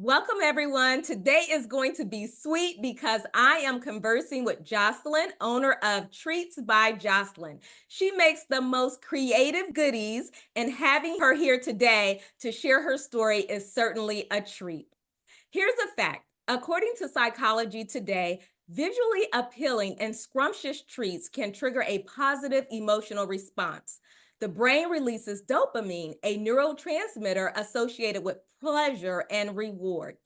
Welcome, everyone. Today is going to be sweet because I am conversing with Jocelyn, owner of Treats by Jocelyn. She makes the most creative goodies, and having her here today to share her story is certainly a treat. Here's a fact. According to Psychology Today, visually appealing and scrumptious treats can trigger a positive emotional response. The brain releases dopamine, a neurotransmitter associated with pleasure and reward.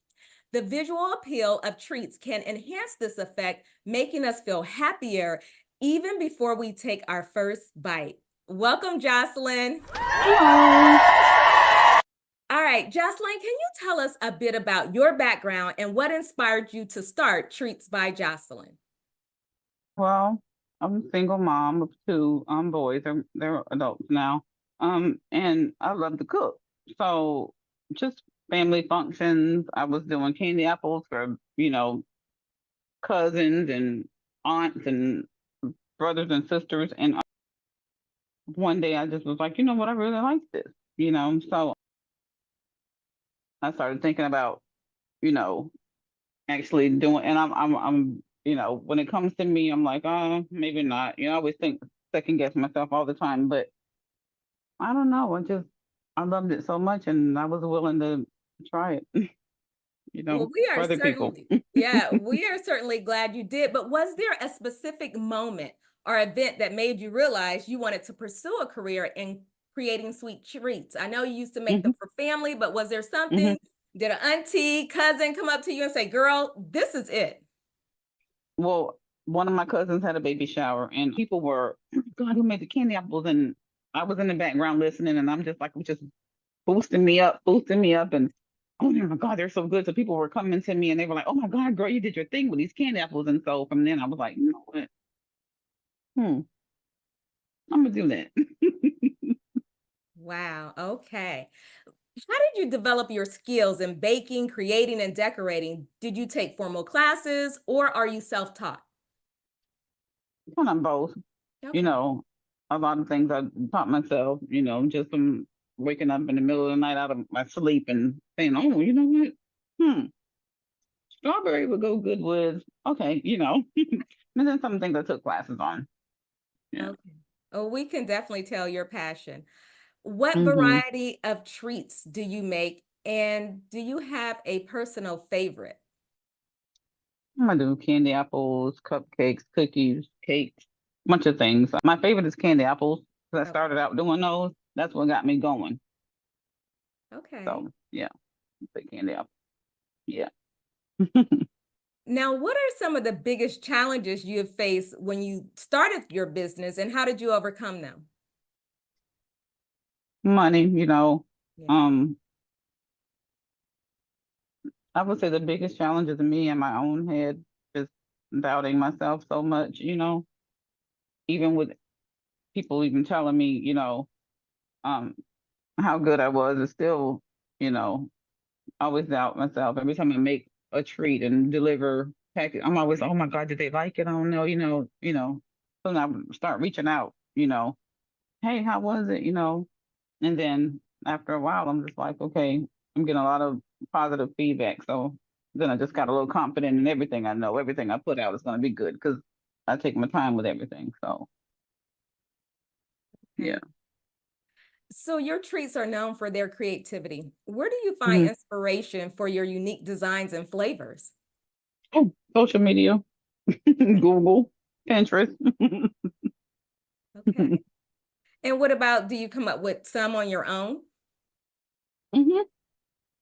The visual appeal of treats can enhance this effect, making us feel happier even before we take our first bite. Welcome, Jocelyn. Hello. All right, Jocelyn, can you tell us a bit about your background and what inspired you to start Treats by Jocelyn? Well, I'm a single mom of two boys. They're adults now. And I love to cook. So just family functions. I was doing candy apples for, cousins and aunts and brothers and sisters. And one day I just was like, you know what, I really like this. So I started thinking about, you know, actually doing, and when it comes to me, I'm like, oh, maybe not. I always think second guess myself all the time, but I don't know. I loved it so much, and I was willing to try it, Well, we for are other people. certainly, yeah, we are certainly glad you did. But was there a specific moment or event that made you realize you wanted to pursue a career in creating sweet treats? I know you used to make them Hmm. for family, but was there Hmm. something? Did an auntie, cousin come up to you and say, "Girl, this is it"? Well, one of my cousins had a baby shower, and people were, "Oh my God, who made the candy apples?" And I was in the background listening, and I'm just like, just boosting me up, and oh my God, they're so good. So people were coming to me, and they were like, "Oh my God, girl, you did your thing with these candy apples." And so from then, I was like, you know what? I'm gonna do that. Wow. Okay. How did you develop your skills in baking, creating, and decorating? Did you take formal classes or are you self-taught? Kind of both. You Okay. know, a lot of things I taught myself. Just from waking up in the middle of the night out of my sleep and saying, "Oh, you know what? Hmm, strawberry would go good with." Okay, and then some things I took classes on. Yeah. Okay. Oh, we can definitely tell your passion. What Hmm. variety of treats do you make, and do you have a personal favorite? I'm gonna do candy apples, cupcakes, cookies, cakes, bunch of things. My favorite is candy apples because I Okay. started out doing those. That's what got me going. Okay. So yeah, the candy apple. Yeah. Now, what are some of the biggest challenges you have faced when you started your business, and how did you overcome them? Money, Yeah. um, I would say the biggest challenge is me in my own head, just doubting myself so much, even with people even telling me, um, how good I was, it's still, you know, I always doubt myself. Every time I make a treat and deliver package, I'm always, oh my God, did they like it? I don't know, So then I start reaching out, hey, how was it? And then after a while, I'm just like, okay, I'm getting a lot of positive feedback. So then I just got a little confident in everything I know. Everything I put out is going to be good because I take my time with everything. So yeah. Okay. So your treats are known for their creativity. Where do you find Mhm. inspiration for your unique designs and flavors? Oh, social media, Google, Pinterest. Okay. And what about, do you come up with some on your own? Hmm.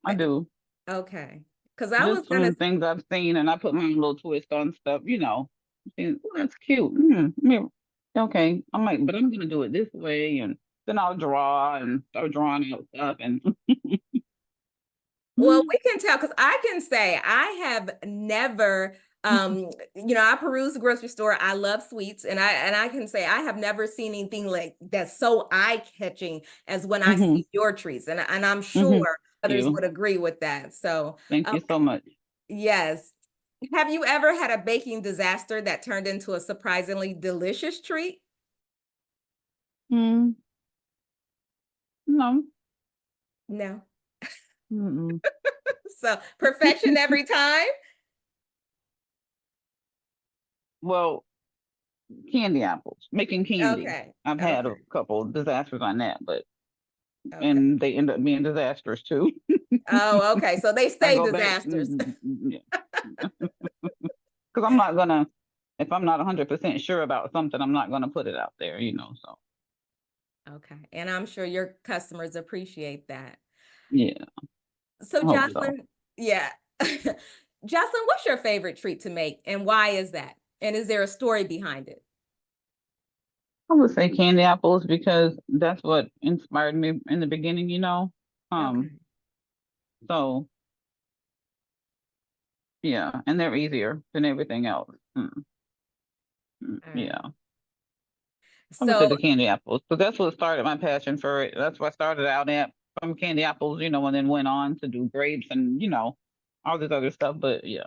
I Eh, do. Okay. Because I was Just gonna, from things I've seen, and I put my own little twist on stuff. Think, "Ooh, that's cute. Okay, I might, but I'm gonna do it this way." And then I'll draw and start drawing out stuff. And well, we can tell because I can say I have never, I peruse the grocery store. I love sweets, and I can say I have never seen anything like that's so eye-catching as when I hmm see your treats. And I'm hmm sure others you. would agree with that. So, Thank uh, you so much. yes. Have you ever had a baking disaster that turned into a surprisingly delicious treat? Mm, no. No. Mm-mm. So perfection every time? Well, candy apples, making candy. Okay. I've had a Okay. couple of disasters on that, but Okay. and they end up being disasters too. Oh, okay. So they I stay go back, disasters. yeah, because I'm not gonna, if I'm not 100% sure about something, I'm not gonna put it out there, So Okay. And I'm sure your customers appreciate that. yeah, So I hope so. Jocelyn, yeah. Jocelyn, what's your favorite treat to make and why is that? And is there a story behind it? I would say candy apples because that's what inspired me in the beginning. Um, Okay. so yeah, and they're easier than everything else. All right. Yeah. I would say So, the candy apples. So that's what started my passion for it. That's what started out at from candy apples, and then went on to do grapes and all this other stuff. But yeah,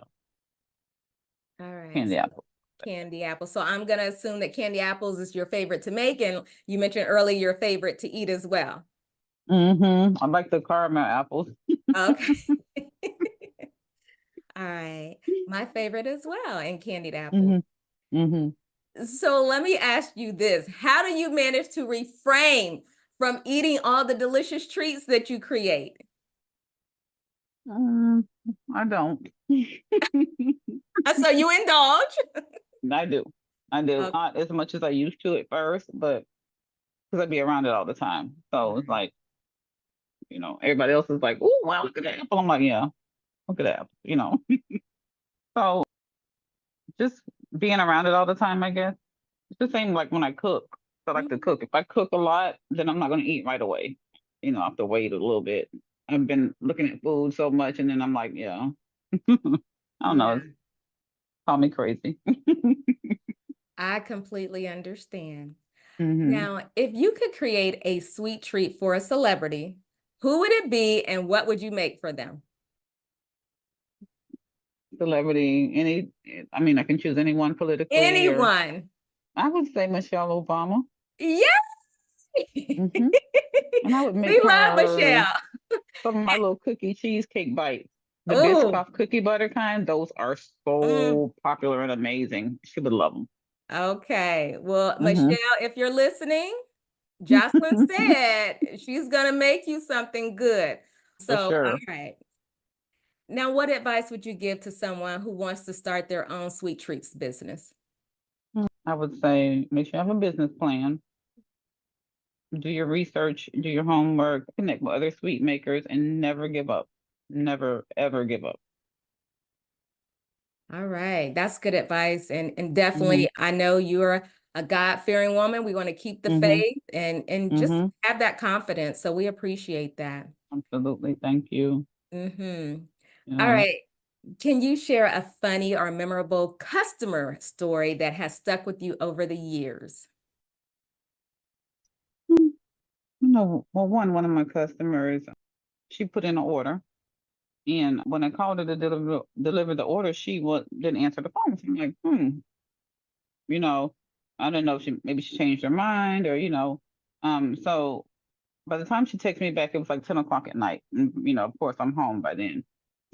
all right. candy So apples. candy apples. So I'm going to assume that candy apples is your favorite to make. And you mentioned earlier your favorite to eat as well. I like the caramel apples. Okay. All right. My favorite as well, and candied apples. hmm hmm So let me ask you this. How do you manage to refrain from eating all the delicious treats that you create? Um, I don't. So you indulge? I do. I do. Okay. Not as much as I used to at first, but because I'd be around it all the time. So it's like, everybody else is like, oh, wow, look at that apple. I'm like, yeah, look at that apple. So just being around it all the time, I guess. It's the same like when I cook. I like to Mhm. cook. If I cook a lot, then I'm not going to eat right away. I have to wait a little bit. I've been looking at food so much, and then I'm like, yeah, I don't know. Yeah, Call me crazy. I completely understand. hmm Now, if you could create a sweet treat for a celebrity, who would it be and what would you make for them? Celebrity, I mean, I can choose anyone politically, or Anyone. I would say Michelle Obama. Yes. hmm And I would We make love her Michelle. some of my little cookie cheesecake bites. The Oh, Biscoff cookie butter kind, those are mm, so popular and amazing. She would love okay. Well, them. Michelle, if you're listening, Jocelyn said she's gonna make you something good. For So, all sure. right. Now, what advice would you give to someone who wants to start their own sweet treats business? I would say make sure you have a business plan, do your research, do your homework, connect with other sweet makers, and never give up. Never, ever give up. All right, that's good advice. And hmm definitely, I know you're a God-fearing woman. We want to keep the hmm faith and just hmm have that confidence. So we appreciate that. Absolutely. Thank you. All Yeah. right. Can you share a funny or memorable customer story that has stuck with you over the years? Mm, well, one of my customers, she put in an order. And when I called her to deliver the order, she didn't answer the phone. So I'm like, you know, I don't know if maybe she changed her mind or. So by the time she texted me back, it was like 10 o'clock at night. And of course, I'm home by then.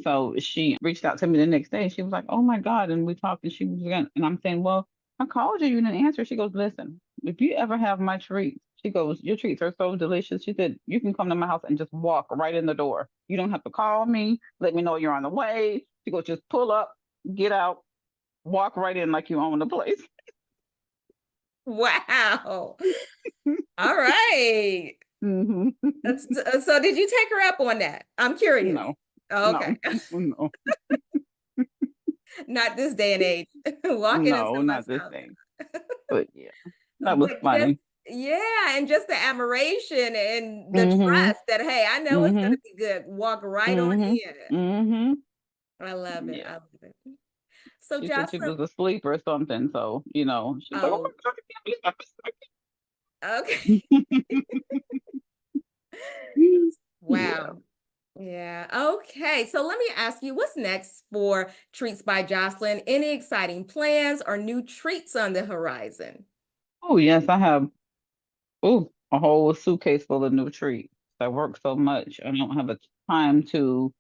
So she reached out to me the next day. She was like, oh my God. And we talked and she was again. And I'm saying, well, I called you, you didn't answer. She goes, listen, if you ever have my treats, she goes, your treats are so delicious. She said, you can come to my house and just walk right in the door. You don't have to call me, let me know you're on the way. She goes, just pull up, get out, walk right in like you own the place. Wow. All right. hmm So did you take her up on that? I'm curious. No, Okay. no, no, Not this day and age. Walking in no, not someone's this house. thing. But yeah, that was But just, funny. yeah, and just the admiration and the hmm trust that, hey, I know it's gonna hmm be good. Walk right on hmm in. hmm I love it. I Yeah. love it. So She said she Jocelyn, was asleep or something. So, she was like, oh oh, my God, I okay. can't believe Yeah. Wow. Yeah. Okay. So let me ask you, what's next for Treats by Jocelyn? Any exciting plans or new treats on the horizon? Oh, yes, I have a whole suitcase full of new treats. I work so much. I don't have a time to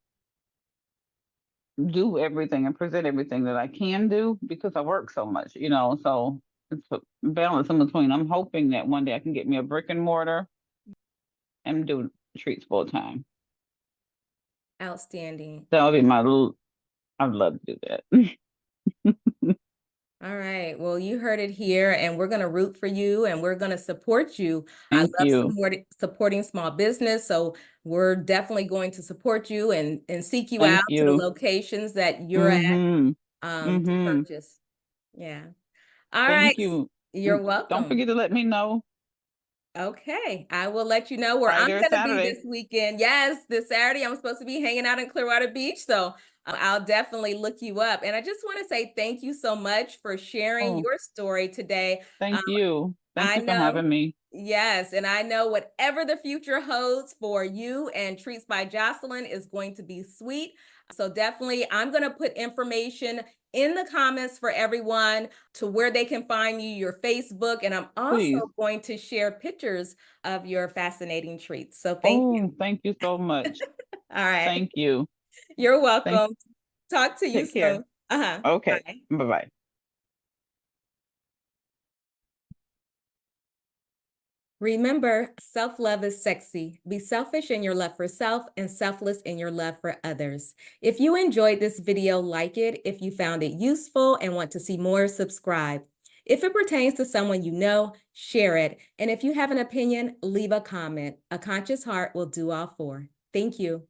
do everything and present everything that I can do because I work so much, you know. So it's a balance in between. I'm hoping that one day I can get me a brick and mortar and do treats full time. Outstanding. That would be my little. I'd love to do that. All right. Well, you heard it here, and we're going to root for you and we're going to support you. I Thank love you. supporting small business. So we're definitely going to support you and seek you out Thank to the you. locations that you're at Mm-hmm. to Mm-hmm. purchase. Yeah. All right. Thank you. You're Don't welcome. forget to let me know Okay, I will let you know where I'm Friday or going to be Saturday. this weekend. Yes, this Saturday I'm supposed to be hanging out in Clearwater Beach, so I'll definitely look you up. And I just want to say thank you so much for sharing Oh, your story today. thank you. Thank I you for know, having me. yes, and I know whatever the future holds for you and Treats by Jocelyn is going to be sweet. So definitely, I'm going to put information in the comments for everyone to where they can find you, your Facebook, and I'm Please. also going to share pictures of your fascinating treats. So thank you. Oh, thank you so much. All right. Thank you. You're Thank welcome. Talk to you Take care. soon. Uh-huh. Okay. Bye. Bye-bye. Remember, self-love is sexy. Be selfish in your love for self and selfless in your love for others. If you enjoyed this video, like it. If you found it useful and want to see more, subscribe. If it pertains to someone you know, share it. And if you have an opinion, leave a comment. A conscious heart will do all four. Thank you.